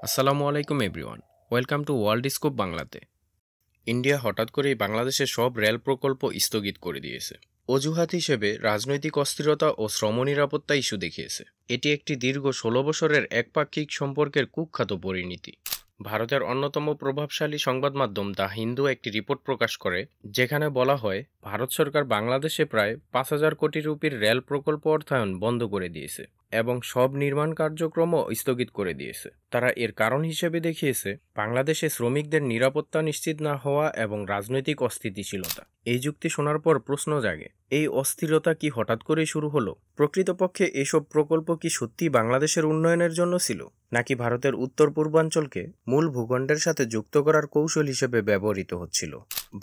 আসসালামু আলাইকুম everyone. Welcome to world scope বাংলাতে। ইন্ডিয়া হঠাৎ করেই বাংলাদেশের সব রেল প্রকল্প স্থগিত করে দিয়েছে। অজুহাত হিসেবে রাজনৈতিক অস্থিরতা ও শ্রম নিরাপত্তা ইস্যু দেখিয়েছে। এটি একটি দীর্ঘ ১৬ বছরের একপাক্ষিক সম্পর্কের কুখ্যাত পরিণতি। ভারতের অন্যতম প্রভাবশালী সংবাদ মাধ্যম দ্য হিন্দু একটি রিপোর্ট প্রকাশ করে, যেখানে বলা হয় ভারত সরকার বাংলাদেশে প্রায় ৫,০০০ কোটি রুপির রেল প্রকল্প অর্থায়ন বন্ধ করে দিয়েছে এবং সব নির্মাণ কার্যক্রমও স্থগিত করে দিয়েছে। তারা এর কারণ হিসেবে দেখিয়েছে বাংলাদেশে শ্রমিকদের নিরাপত্তা নিশ্চিত না হওয়া এবং রাজনৈতিক অস্থিতিশীলতা। এই যুক্তি শোনার পর প্রশ্ন জাগে, এই অস্থিরতা কি হঠাৎ করেই শুরু হলো? প্রকৃতপক্ষে এসব প্রকল্প কি সত্যি বাংলাদেশের উন্নয়নের জন্য ছিল, নাকি ভারতের উত্তর পূর্বাঞ্চলকে মূল ভূখণ্ডের সাথে যুক্ত করার কৌশল হিসেবে ব্যবহৃত হচ্ছিল?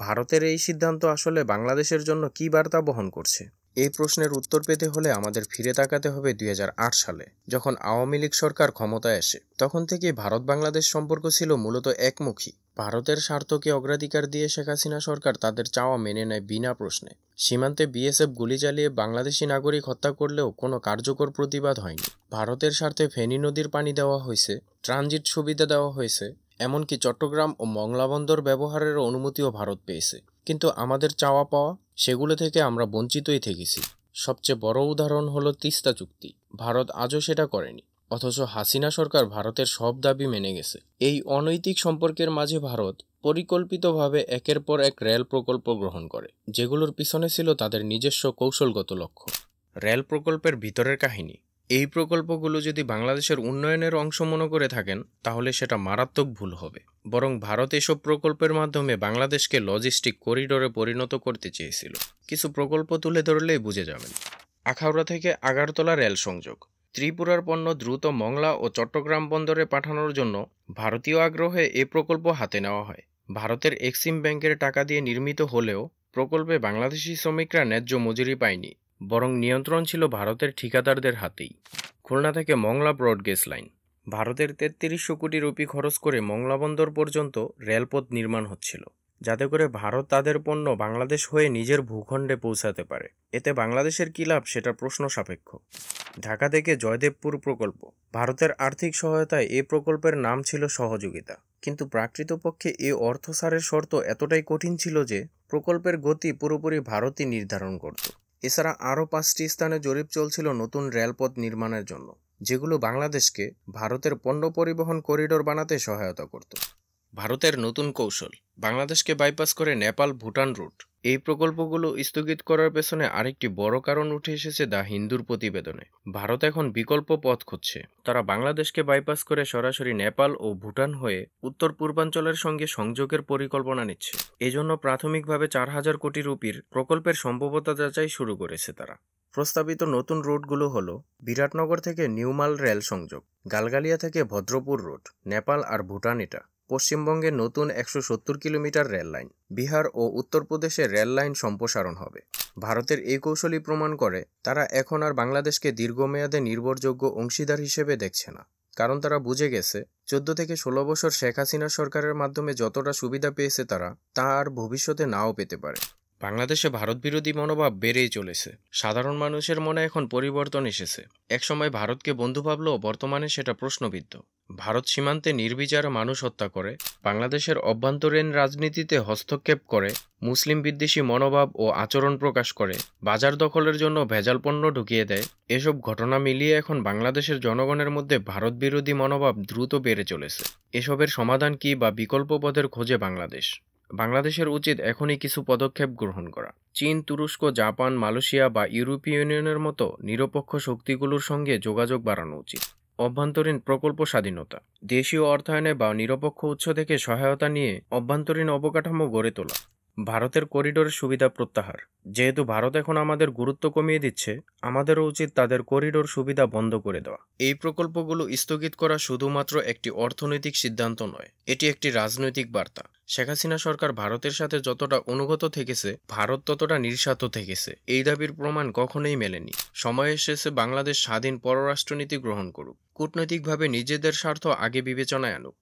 ভারতের এই সিদ্ধান্ত আসলে বাংলাদেশের জন্য কী বার্তা বহন করছে? এই প্রশ্নের উত্তর পেতে হলে আমাদের ফিরে তাকাতে হবে ২০০৮ সালে, যখন আওয়ামী লীগ সরকার ক্ষমতায় আসে। তখন থেকেই ভারত বাংলাদেশ সম্পর্ক ছিল মূলত একমুখী। ভারতের স্বার্থকে অগ্রাধিকার দিয়ে শেখ হাসিনা সরকার তাদের চাওয়া মেনে নেয় বিনা প্রশ্নে। সীমান্তে বিএসএফ গুলি চালিয়ে বাংলাদেশি নাগরিক হত্যা করলেও কোনো কার্যকর প্রতিবাদ হয়নি। ভারতের স্বার্থে ফেনী নদীর পানি দেওয়া হয়েছে, ট্রানজিট সুবিধা দেওয়া হয়েছে, এমনকি চট্টগ্রাম ও মংলা বন্দর ব্যবহারের অনুমতিও ভারত পেয়েছে। কিন্তু আমাদের চাওয়া পাওয়া, সেগুলো থেকে আমরা বঞ্চিতই থেকেছি। সবচেয়ে বড় উদাহরণ হলো তিস্তা চুক্তি। ভারত আজও সেটা করেনি, অথচ হাসিনা সরকার ভারতের সব দাবি মেনে গেছে। এই অনৈতিক সম্পর্কের মাঝে ভারত পরিকল্পিতভাবে একের পর এক রেল প্রকল্প গ্রহণ করে, যেগুলোর পিছনে ছিল তাদের নিজস্ব কৌশলগত লক্ষ্য। রেল প্রকল্পের ভিতরের কাহিনী। এই প্রকল্পগুলো যদি বাংলাদেশের উন্নয়নের অংশ মনে করে থাকেন, তাহলে সেটা মারাত্মক ভুল হবে। বরং ভারত এসব প্রকল্পের মাধ্যমে বাংলাদেশকে লজিস্টিক করিডোরে পরিণত করতে চেয়েছিল। কিছু প্রকল্প তুলে ধরলেই বুঝে যাবেন। আখাউড়া থেকে আগারতলা রেল সংযোগ। ত্রিপুরার পণ্য দ্রুত মংলা ও চট্টগ্রাম বন্দরে পাঠানোর জন্য ভারতীয় আগ্রহে এ প্রকল্প হাতে নেওয়া হয়। ভারতের এক্সিম ব্যাংকের টাকা দিয়ে নির্মিত হলেও প্রকল্পে বাংলাদেশি শ্রমিকরা ন্যায্য মজুরি পায়নি, বরং নিয়ন্ত্রণ ছিল ভারতের ঠিকাদারদের হাতেই। খুলনা থেকে মংলা ব্রডগেজ লাইন। ভারতের ৩৩০০ কোটি রুপি খরচ করে মংলা বন্দর পর্যন্ত রেলপথ নির্মাণ হচ্ছিল, যাতে করে ভারত তাদের পণ্য বাংলাদেশ হয়ে নিজের ভূখণ্ডে পৌঁছাতে পারে। এতে বাংলাদেশের কী লাভ, সেটা প্রশ্ন সাপেক্ষ। ঢাকা থেকে জয়দেবপুর প্রকল্প। ভারতের আর্থিক সহায়তায় এ প্রকল্পের নাম ছিল সহযোগিতা, কিন্তু প্রকৃতপক্ষে এ অর্থসারের শর্ত এতটাই কঠিন ছিল যে প্রকল্পের গতি পুরোপুরি ভারতই নির্ধারণ করত। এছাড়া আরও ৫টি স্থানে জরিপ চলছিল নতুন রেলপথ নির্মাণের জন্য, যেগুলো বাংলাদেশকে ভারতের পণ্য পরিবহন করিডোর বানাতে সহায়তা করত। ভারতের নতুন কৌশল, বাংলাদেশকে বাইপাস করে নেপাল ভুটান রুট। এই প্রকল্পগুলো স্থগিত করার পেছনে আরেকটি বড় কারণ উঠে এসেছে দ্য হিন্দুর প্রতিবেদনে। ভারত এখন বিকল্প পথ খুঁজছে। তারা বাংলাদেশকে বাইপাস করে সরাসরি নেপাল ও ভুটান হয়ে উত্তর পূর্বাঞ্চলের সঙ্গে সংযোগের পরিকল্পনা নিচ্ছে। এজন্য প্রাথমিকভাবে ৪,০০০ কোটি রুপির প্রকল্পের সম্ভাব্যতা যাচাই শুরু করেছে তারা। প্রস্তাবিত নতুন রুটগুলো হলো বিরাটনগর থেকে নিউমাল রেল সংযোগ, গালগালিয়া থেকে ভদ্রপুর রুট, নেপাল আর ভুটান। এটা পশ্চিমবঙ্গের নতুন ১৭০ কিলোমিটার রেল লাইন। বিহার ও উত্তরপ্রদেশে রেল লাইন সম্প্রসারণ হবে। ভারতের এই কৌশলই প্রমাণ করে তারা এখন আর বাংলাদেশকে দীর্ঘমেয়াদে নির্ভরযোগ্য অংশীদার হিসেবে দেখছে না। কারণ তারা বুঝে গেছে ১৪ থেকে ১৬ বছর শেখ হাসিনা সরকারের মাধ্যমে যতটা সুবিধা পেয়েছে তারা তা আর ভবিষ্যতে নাও পেতে পারে। বাংলাদেশে ভারত বিরোধী মনোভাব বেড়েই চলেছে। সাধারণ মানুষের মনে এখন পরিবর্তন এসেছে। একসময় ভারতকে বন্ধু ভাবলেও বর্তমানে সেটা প্রশ্নবিদ্ধ। ভারত সীমান্তে নির্বিচারে মানুষ হত্যা করে, বাংলাদেশের অভ্যন্তরীণ রাজনীতিতে হস্তক্ষেপ করে, মুসলিম বিদ্বেষী মনোভাব ও আচরণ প্রকাশ করে, বাজার দখলের জন্য ভেজাল পণ্য ঢুকিয়ে দেয়। এসব ঘটনা মিলিয়ে এখন বাংলাদেশের জনগণের মধ্যে ভারত বিরোধী মনোভাব দ্রুত বেড়ে চলেছে। এসবের সমাধান কি বা বিকল্প পথের খোঁজে বাংলাদেশের উচিত এখনই কিছু পদক্ষেপ গ্রহণ করা। চীন, তুরস্ক, জাপান, মালয়েশিয়া বা ইউরোপীয় ইউনিয়নের মতো নিরপেক্ষ শক্তিগুলোর সঙ্গে যোগাযোগ বাড়ানো উচিত। অভ্যন্তরীণ প্রকল্প স্বাধীনতা, দেশীয় অর্থায়নে বা নিরপেক্ষ উৎস থেকে সহায়তা নিয়ে অভ্যন্তরীণ অবকাঠামো গড়ে তোলা। ভারতের করিডোরের সুবিধা প্রত্যাহার। যেহেতু ভারত এখন আমাদের গুরুত্ব কমিয়ে দিচ্ছে, আমাদেরও উচিত তাদের করিডোর সুবিধা বন্ধ করে দেওয়া। এই প্রকল্পগুলো স্থগিত করা শুধুমাত্র একটি অর্থনৈতিক সিদ্ধান্ত নয়, এটি একটি রাজনৈতিক বার্তা। শেখ হাসিনা সরকার ভারতের সাথে যতটা অনুগত থেকেছে, ভারত ততটা নিঃস্বার্থ থেকেছে। এই দাবির প্রমাণ কখনোই মেলেনি। সময় এসেছে বাংলাদেশ স্বাধীন পররাষ্ট্রনীতি গ্রহণ করুক, কূটনৈতিকভাবে নিজেদের স্বার্থ আগে বিবেচনায় আনুক।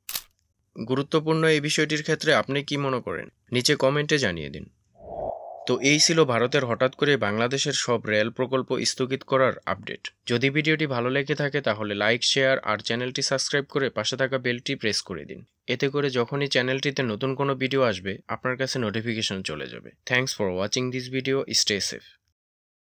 গুরুত্বপূর্ণ এই বিষয়টির ক্ষেত্রে আপনি কি মনে করেন, নিচে কমেন্টে জানিয়ে দিন। তো এই ছিল ভারতের হঠাৎ করে বাংলাদেশের সব রেল প্রকল্প স্থগিত করার আপডেট। যদি ভিডিওটি ভালো লেগে থাকে তাহলে লাইক, শেয়ার আর চ্যানেলটি সাবস্ক্রাইব করে পাশে থাকা বেলটি প্রেস করে দিন। এতে করে যখনই চ্যানেলটিতে নতুন কোনো ভিডিও আসবে আপনার কাছে নোটিফিকেশন চলে যাবে। Thanks for watching this video. Stay safe.